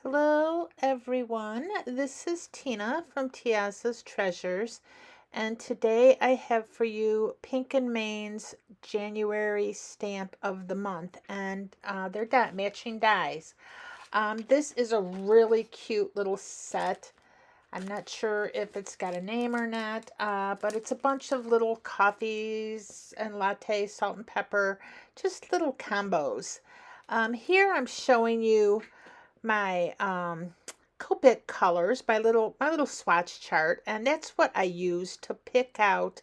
Hello everyone, this is Tina from Tiaza's Treasures, and today I have for you Pink and Main's January stamp of the month, and they're matching dies. This is a really cute little set. I'm not sure if it's got a name or not, but it's a bunch of little coffees and lattes, salt and pepper, just little combos. Here I'm showing you my Copic colors, my little swatch chart, and that's what I used to pick out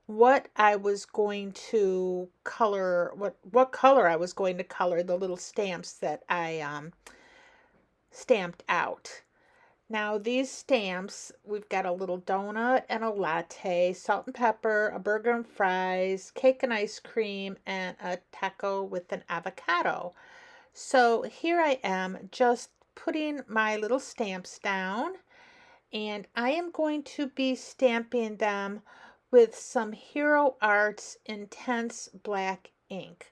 what I was going to color, what color I was going to color the little stamps that I stamped out. Now these stamps, we've got a little donut and a latte, salt and pepper, a burger and fries, cake and ice cream, and a taco with an avocado. So here I am just putting my little stamps down, and I am going to be stamping them with some Hero Arts Intense Black ink.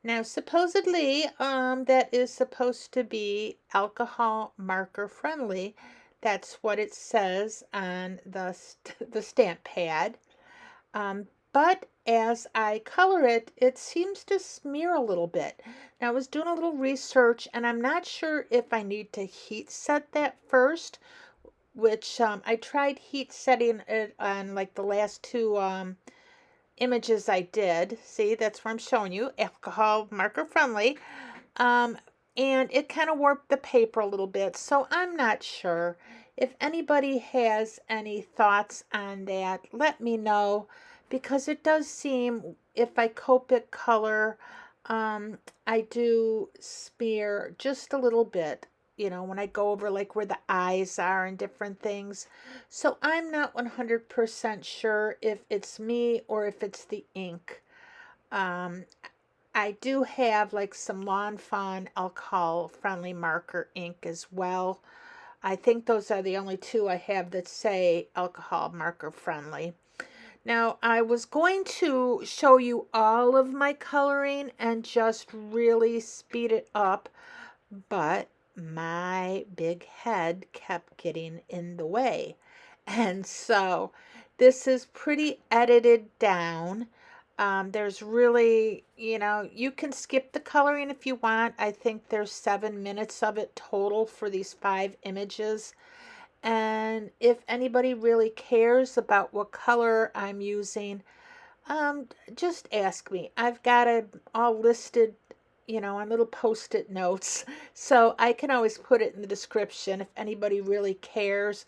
Now supposedly that is supposed to be alcohol marker friendly. That's what it says on the stamp pad. But as I color it, it seems to smear a little bit. Now I was doing a little research, and I'm not sure if I need to heat set that first, which I tried heat setting it on like the last two images I did. See, that's where I'm showing you, alcohol marker friendly. And it kind of warped the paper a little bit, so I'm not sure. If anybody has any thoughts on that, let me know, because it does seem, if I Copic color, I do smear just a little bit, when I go over like where the eyes are and different things. So I'm not 100% sure if it's me or if it's the ink. I do have like some Lawn Fawn alcohol friendly marker ink as well. I think those are the only two I have that say alcohol marker friendly. Now I was going to show you all of my coloring and just really speed it up, but my big head kept getting in the way. And so this is pretty edited down. There's really, you can skip the coloring if you want. I think there's 7 minutes of it total for these 5 images. And if anybody really cares about what color I'm using, just ask me. I've got it all listed, on little post-it notes, so I can always put it in the description if anybody really cares.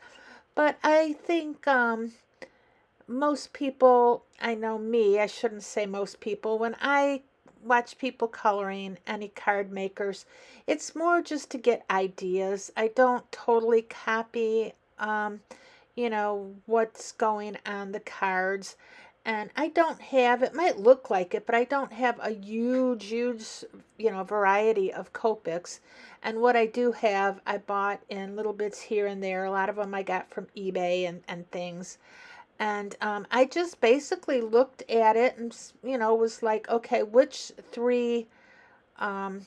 But I think most people, I know me, I shouldn't say most people, when I watch people coloring, any card makers, it's more just to get ideas. I don't totally copy, what's going on the cards. And I don't have, it might look like it, but I don't have a huge, variety of Copics. And what I do have, I bought in little bits here and there. A lot of them I got from eBay and things. And I just basically looked at it and, was like, okay, which 3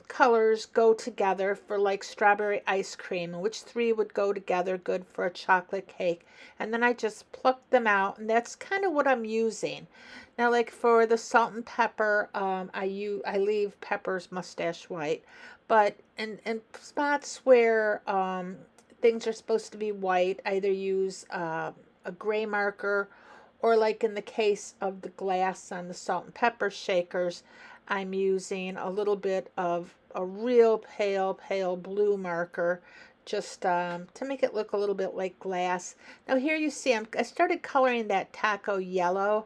colors go together for like strawberry ice cream, and which 3 would go together good for a chocolate cake. And then I just plucked them out, and that's kind of what I'm using. Now, like for the salt and pepper, I leave Pepper's mustache white, but in spots where things are supposed to be white, I either use a gray marker, or like in the case of the glass on the salt and pepper shakers, I'm using a little bit of a real pale blue marker, just to make it look a little bit like glass. Now here you see I started coloring that taco yellow,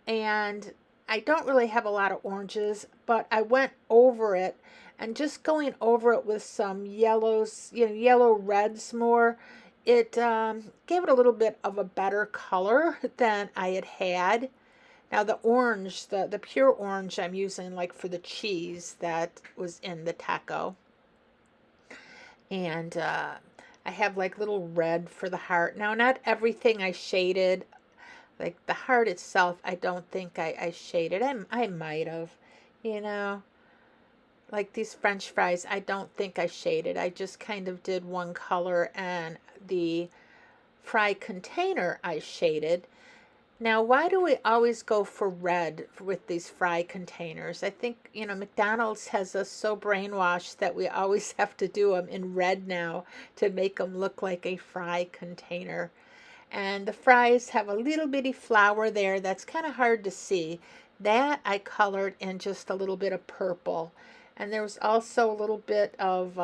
and I don't really have a lot of oranges, but I went over it, and just going over it with some yellows, yellow reds more, it gave it a little bit of a better color than I had. Now the orange, the pure orange I'm using like for the cheese that was in the taco. And I have like little red for the heart. Now not everything I shaded. Like the heart itself, I don't think I shaded. I might have. you know, like these French fries, I don't think I shaded. I just kind of did one color, and the fry container I shaded. Now, why do we always go for red with these fry containers? I think, McDonald's has us so brainwashed that we always have to do them in red now to make them look like a fry container. And the fries have a little bitty flower there that's kind of hard to see. That I colored in just a little bit of purple. And there was also a little bit of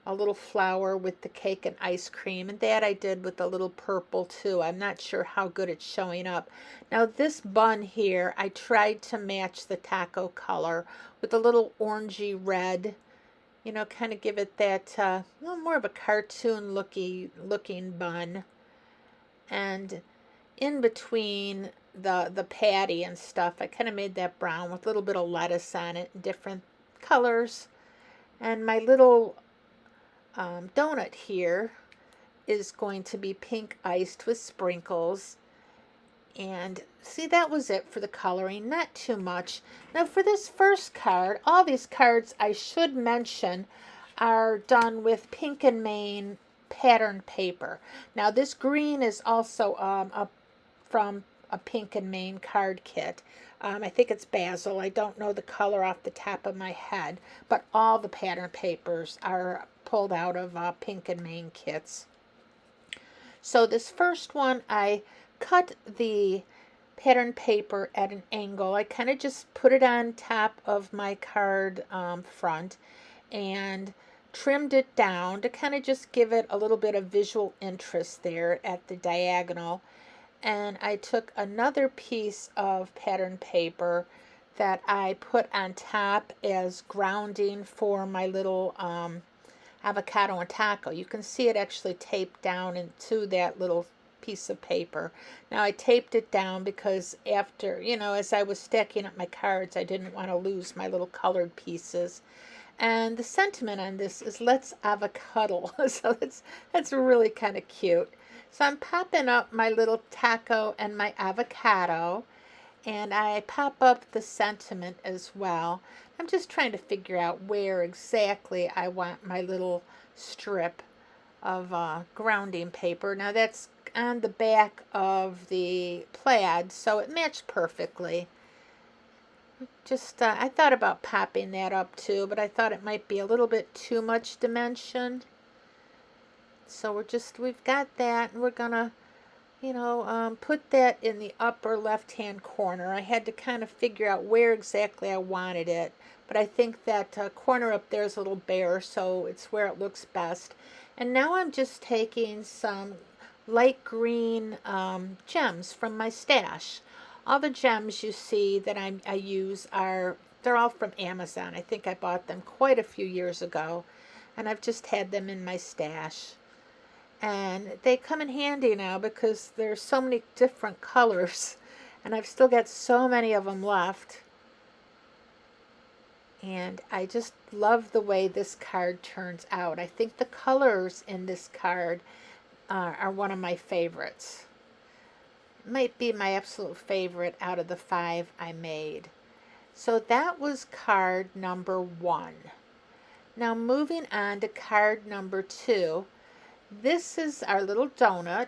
a little flower with the cake and ice cream, and that I did with a little purple too. I'm not sure how good it's showing up. Now this bun here, I tried to match the taco color with a little orangey red, kind of give it that more of a cartoon looking bun. And in between the patty and stuff, I kind of made that brown with a little bit of lettuce on it in different colors. And my little donut here is going to be pink iced with sprinkles. And see, that was it for the coloring, not too much. Now for this first card, all these cards I should mention are done with Pink and Main pattern paper. Now this green is also from a Pink and Main card kit. I think it's basil. I don't know the color off the top of my head, but all the pattern papers are pulled out of Pink and Main kits. So this first one, I cut the pattern paper at an angle. I kind of just put it on top of my card front and trimmed it down to kind of just give it a little bit of visual interest there at the diagonal. And I took another piece of pattern paper that I put on top as grounding for my little avocado and taco. You can see it actually taped down into that little piece of paper. Now I taped it down because after, as I was stacking up my cards, I didn't want to lose my little colored pieces. And the sentiment on this is let's avocado. So that's really kind of cute. So I'm popping up my little taco and my avocado, and I pop up the sentiment as well. I'm just trying to figure out where exactly I want my little strip of grounding paper. Now that's on the back of the plaid, so it matched perfectly. Just I thought about popping that up too, but I thought it might be a little bit too much dimension. So we've got that, and we're gonna, put that in the upper left-hand corner. I had to kind of figure out where exactly I wanted it, but I think that corner up there is a little bare, so it's where it looks best. And now I'm just taking some light green gems from my stash. All the gems you see that I use they're all from Amazon. I think I bought them quite a few years ago, and I've just had them in my stash. And they come in handy now because there's so many different colors, and I've still got so many of them left. And I just love the way this card turns out. I think the colors in this card are one of my favorites. It might be my absolute favorite out of the 5 I made. So that was card number 1. Now moving on to card number 2. This is our little donut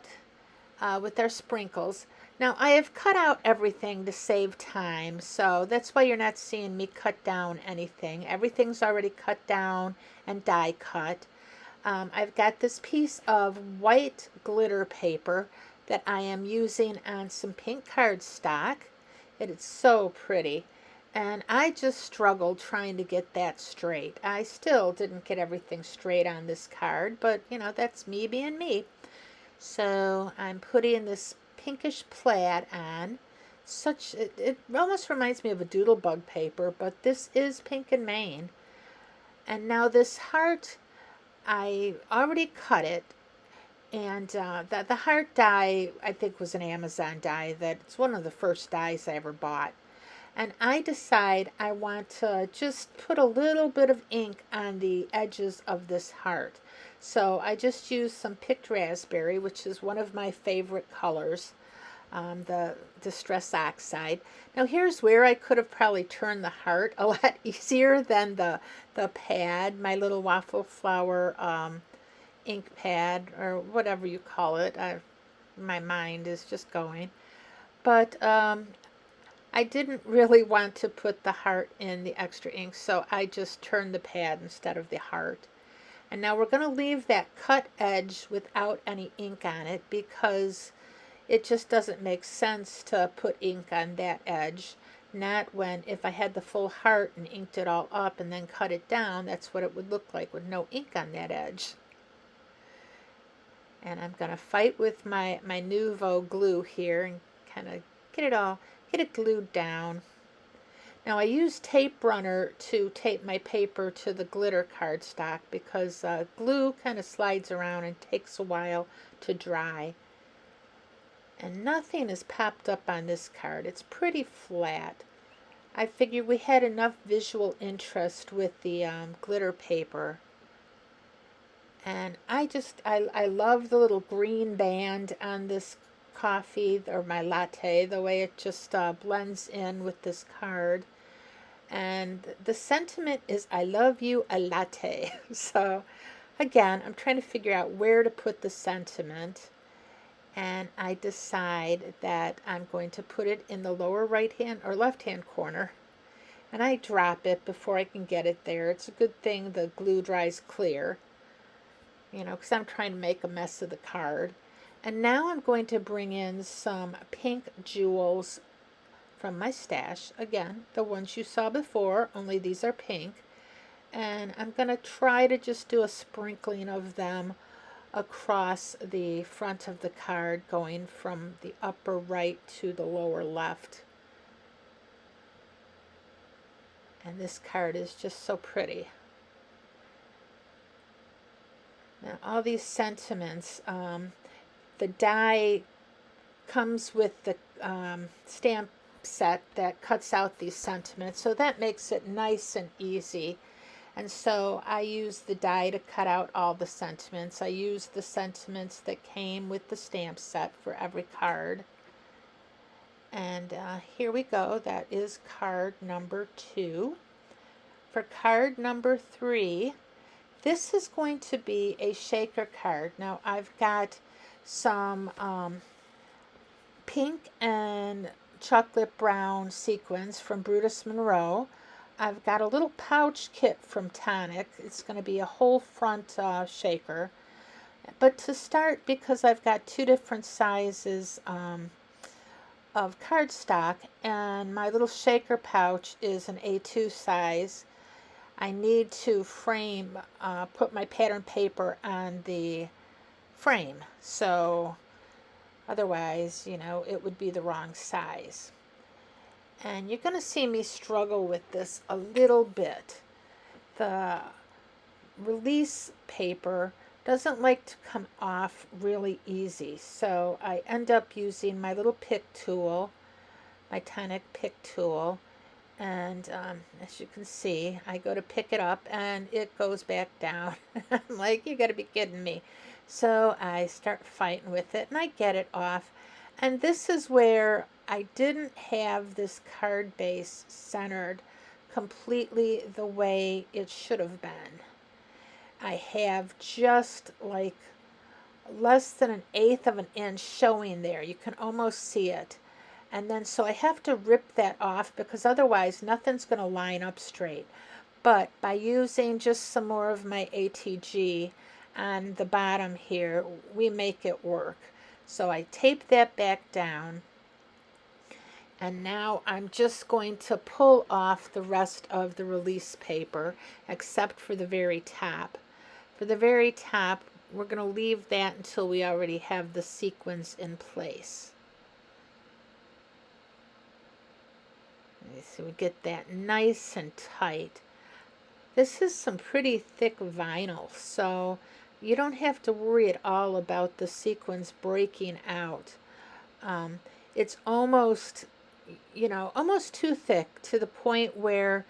with our sprinkles. Now I have cut out everything to save time, so that's why you're not seeing me cut down anything. Everything's already cut down and die cut. I've got this piece of white glitter paper that I am using on some pink cardstock. It is so pretty. And I just struggled trying to get that straight. I still didn't get everything straight on this card, but that's me being me. So I'm putting this pinkish plaid on. It almost reminds me of a doodlebug paper, but this is Pink and Main. And now this heart, I already cut it. And the heart die, I think, was an Amazon die. It's one of the first dies I ever bought. And I decide I want to just put a little bit of ink on the edges of this heart. So I just use some picked raspberry, which is one of my favorite colors. the Distress Oxide. Now here's where I could have probably turned the heart a lot easier than the pad, my little waffle flower ink pad, or whatever you call it. My mind is just going. But I didn't really want to put the heart in the extra ink, so I just turned the pad instead of the heart. And now we're going to leave that cut edge without any ink on it because it just doesn't make sense to put ink on that edge. Not when, if I had the full heart and inked it all up and then cut it down, that's what it would look like with no ink on that edge. And I'm going to fight with my Nouveau glue here and kind of get it glued down. Now I use tape runner to tape my paper to the glitter cardstock because glue kind of slides around and takes a while to dry. And nothing is popped up on this card. It's pretty flat. I figured we had enough visual interest with the glitter paper. And I love the little green band on this coffee, or my latte, the way it just blends in with this card. And the sentiment is, I love you, a latte. So again, I'm trying to figure out where to put the sentiment. And I decide that I'm going to put it in the lower right hand or left hand corner. And I drop it before I can get it there. It's a good thing the glue dries clear, because I'm trying to make a mess of the card. And now I'm going to bring in some pink jewels from my stash. Again, the ones you saw before, only these are pink. And I'm going to try to just do a sprinkling of them across the front of the card, going from the upper right to the lower left. And this card is just so pretty. Now all these sentiments, the die comes with the stamp set that cuts out these sentiments, so that makes it nice and easy. And so I use the die to cut out all the sentiments. I use the sentiments that came with the stamp set for every card. And here we go. That is card number 2. For card number 3, this is going to be a shaker card. Now I've got some pink and chocolate brown sequins from Brutus Monroe. I've got a little pouch kit from Tonic. It's going to be a whole front shaker. But to start, because I've got 2 different sizes of cardstock and my little shaker pouch is an A2 size, I need to frame, put my pattern paper on the frame. So otherwise, it would be the wrong size. And you're going to see me struggle with this a little bit. The release paper doesn't like to come off really easy, so I end up using my little pick tool, my Tonic pick tool, and as you can see, I go to pick it up and it goes back down. I'm like, you got to be kidding me. So I start fighting with it and I get it off. And this is where I didn't have this card base centered completely the way it should have been. I have just like less than 1/8 of an inch showing there. You can almost see it. And then so I have to rip that off because otherwise nothing's going to line up straight. But by using just some more of my ATG on the bottom here, we make it work. So I tape that back down. And now I'm just going to pull off the rest of the release paper, except for the very top. For the very top, we're going to leave that until we already have the sequins in place. So we get that nice and tight. This is some pretty thick vinyl, so you don't have to worry at all about the sequins breaking out. It's almost, almost too thick, to the point where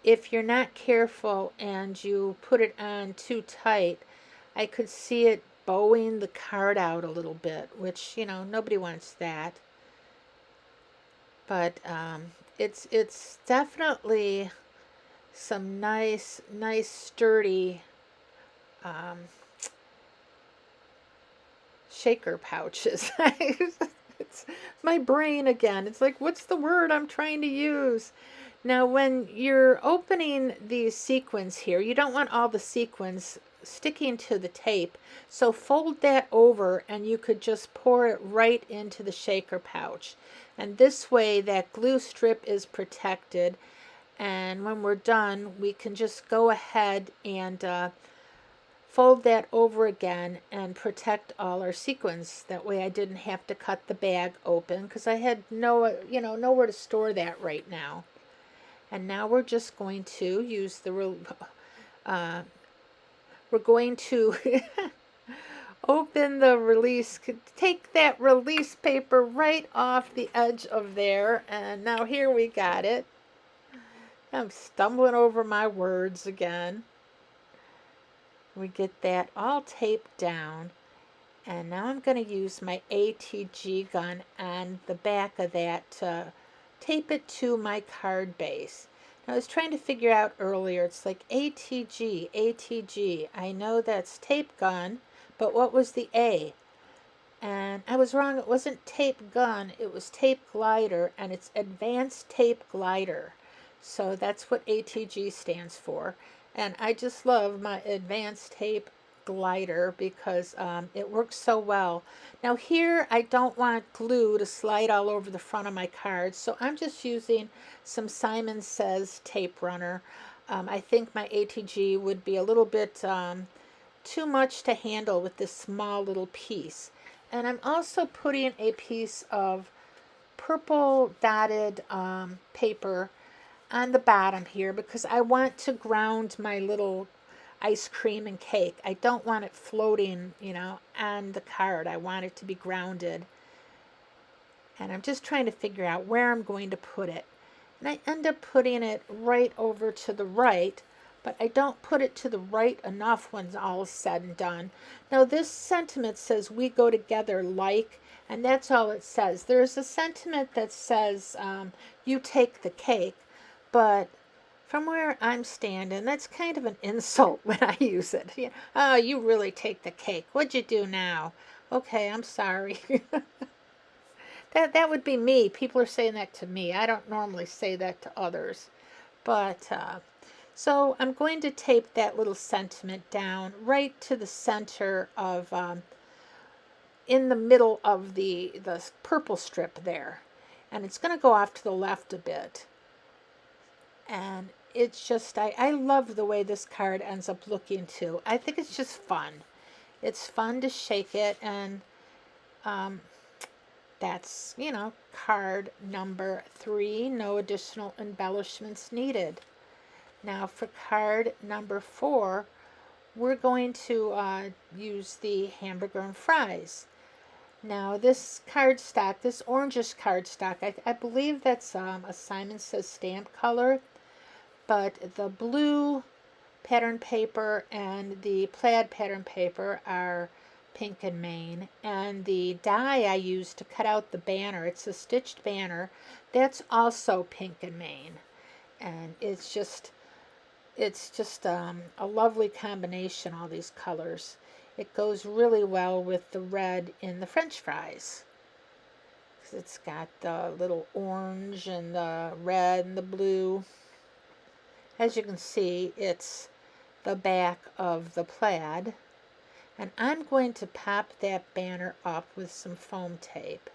if you're not careful and you put it on too tight, I could see it bowing the card out a little bit, which, nobody wants that. But it's definitely some nice sturdy um, shaker pouches. It's my brain again. It's like, what's the word I'm trying to use? Now, when you're opening these sequins here, you don't want all the sequins sticking to the tape. So fold that over and you could just pour it right into the shaker pouch. And this way that glue strip is protected. And when we're done, we can just go ahead and fold that over again and protect all our sequins. That way I didn't have to cut the bag open because I had nowhere to store that right now. And now we're just going to use the we're going to open the release, take that release paper right off the edge of there, and now here we got it. I'm stumbling over my words again. We get that all taped down, and now I'm going to use my ATG gun on the back of that to tape it to my card base. Now, I was trying to figure out earlier, it's like ATG. I know that's tape gun, but what was the A? And I was wrong. It wasn't tape gun, it was tape glider, and it's advanced tape glider. So that's what ATG stands for. And I just love my advanced tape glider because it works so well. Now here I don't want glue to slide all over the front of my cards, so I'm just using some Simon Says tape runner. I think my ATG would be a little bit too much to handle with this small little piece. And I'm also putting a piece of purple dotted paper on the bottom here because I want to ground my little ice cream and cake. I don't want it floating, on the card. I want it to be grounded. And I'm just trying to figure out where I'm going to put it. And I end up putting it right over to the right, but I don't put it to the right enough when all is said and done. Now this sentiment says we go together like, and that's all it says. There's a sentiment that says you take the cake, but from where I'm standing, that's kind of an insult when I use it. Yeah. Oh, you really take the cake. What'd you do now? Okay, I'm sorry. That would be me. People are saying that to me. I don't normally say that to others. But so I'm going to tape that little sentiment down right to the center of, in the middle of the purple strip there. And it's going to go off to the left a bit. And it's just, I love the way this card ends up looking too. I think it's just fun. It's fun to shake it, and that's, card number 3, no additional embellishments needed. Now for card number 4, we're going to use the hamburger and fries. Now this cardstock, this orangish cardstock, I believe that's a Simon Says stamp color, but the blue pattern paper and the plaid pattern paper are Pink and Main, and the die I used to cut out the banner, it's a stitched banner, that's also Pink and Main. And it's just a lovely combination, all these colors. It goes really well with the red in the French fries. It's got the little orange and the red and the blue. As you can see, it's the back of the plaid. And I'm going to pop that banner up with some foam tape.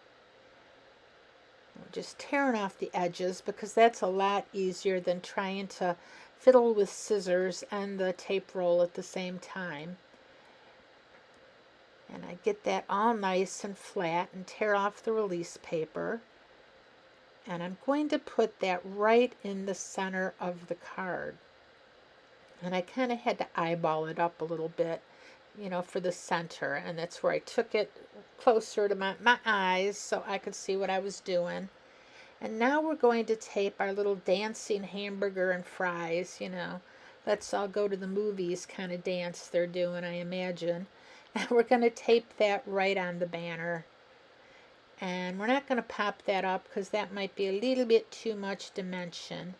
I'm just tearing off the edges because that's a lot easier than trying to fiddle with scissors and the tape roll at the same time. And I get that all nice and flat and tear off the release paper. And I'm going to put that right in the center of the card. And I kind of had to eyeball it up a little bit, for the center. And that's where I took it closer to my eyes so I could see what I was doing. And now we're going to tape our little dancing hamburger and fries, Let's all go to the movies kind of dance they're doing, I imagine. And we're going to tape that right on the banner. And we're not going to pop that up because that might be a little bit too much dimension.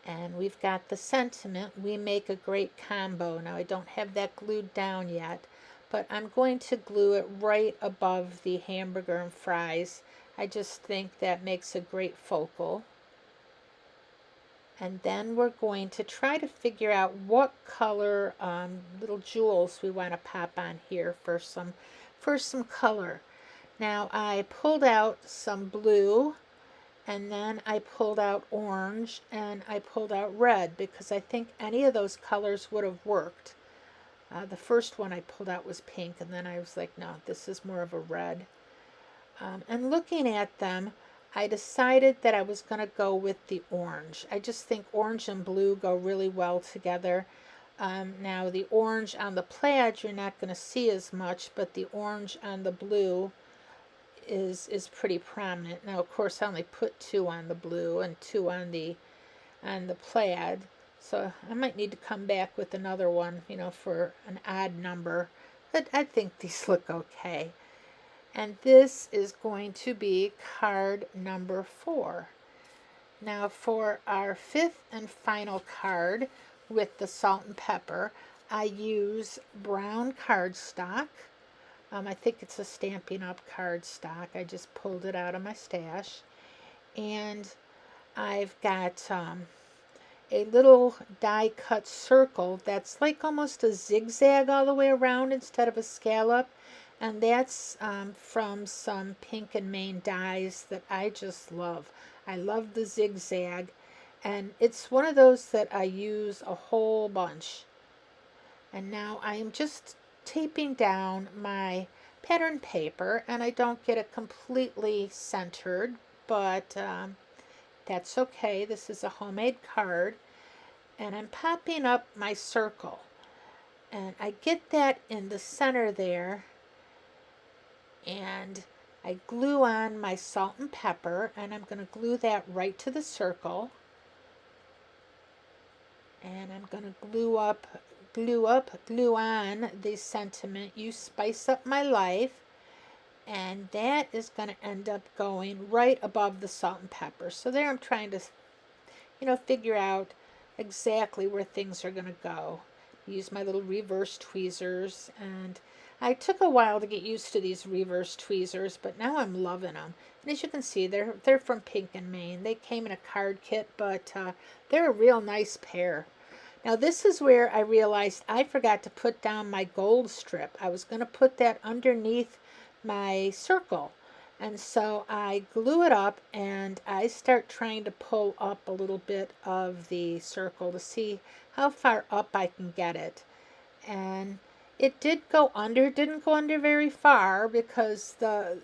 And we've got the sentiment, we make a great combo. Now I don't have that glued down yet, but I'm going to glue it right above the hamburger and fries. I just think that makes a great focal. And then we're going to try to figure out what color little jewels we want to pop on here for some color. Now I pulled out some blue, and then I pulled out orange, and I pulled out red because I think any of those colors would have worked. The first one I pulled out was pink, and then I was like, no, this is more of a red. And looking at them, I decided that I was going to go with the orange. I just think orange and blue go really well together. Now the orange on the plaid you're not going to see as much, but the orange on the blue is pretty prominent. Now of course I only put 2 on the blue and 2 on the plaid, so I might need to come back with another one, you know, for an odd number, but I think these look okay. And this is going to be card number 4. Now for our 5th and final card with the salt and pepper, I use brown cardstock. I think it's a Stampin' Up! Cardstock. I just pulled it out of my stash. And I've got a little die cut circle that's like almost a zigzag all the way around instead of a scallop. And that's from some Pink and Main dies that I just love. I love the zigzag. And it's one of those that I use a whole bunch. And now I am just taping down my pattern paper, and I don't get it completely centered, but that's okay. This is a homemade card, and I'm popping up my circle, and I get that in the center there, and I glue on my salt and pepper, and I'm going to glue that right to the circle, and I'm going to glue on the sentiment, you spice up my life, and that is going to end up going right above the salt and pepper. So there I'm trying to, you know, figure out exactly where things are going to go. Use my little reverse tweezers, and I took a while to get used to these reverse tweezers, but now I'm loving them. And as you can see, they're from Pink and Main. They came in a card kit, but they're a real nice pair. Now this is where I realized I forgot to put down my gold strip. I was going to put that underneath my circle. And so I glue it up, and I start trying to pull up a little bit of the circle to see how far up I can get it. And it didn't go under very far because the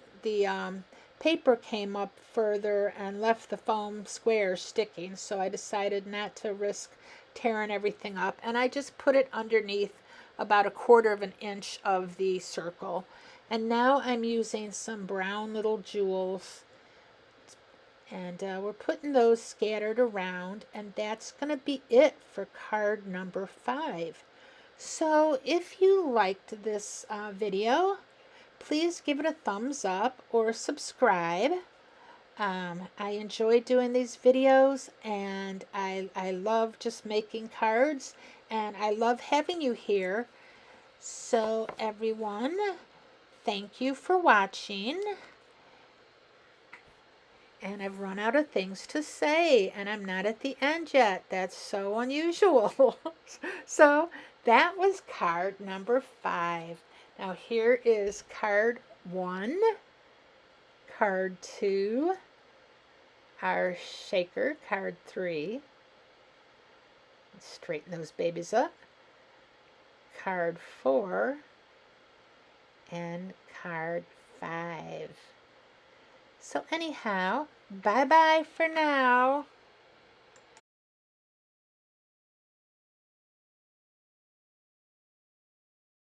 paper came up further and left the foam square sticking. So I decided not to risk tearing everything up, and I just put it underneath about 1/4 of an inch of the circle. And now I'm using some brown little jewels, and we're putting those scattered around, and that's going to be it for card number 5. So if you liked this video, please give it a thumbs up or subscribe. I enjoy doing these videos, and I love just making cards, and I love having you here. So everyone, thank you for watching. And I've run out of things to say, and I'm not at the end yet. That's so unusual. So that was card number 5. Now here is card 1, card 2, our shaker, card 3. Let's straighten those babies up. Card 4 and card 5. So anyhow, bye-bye for now.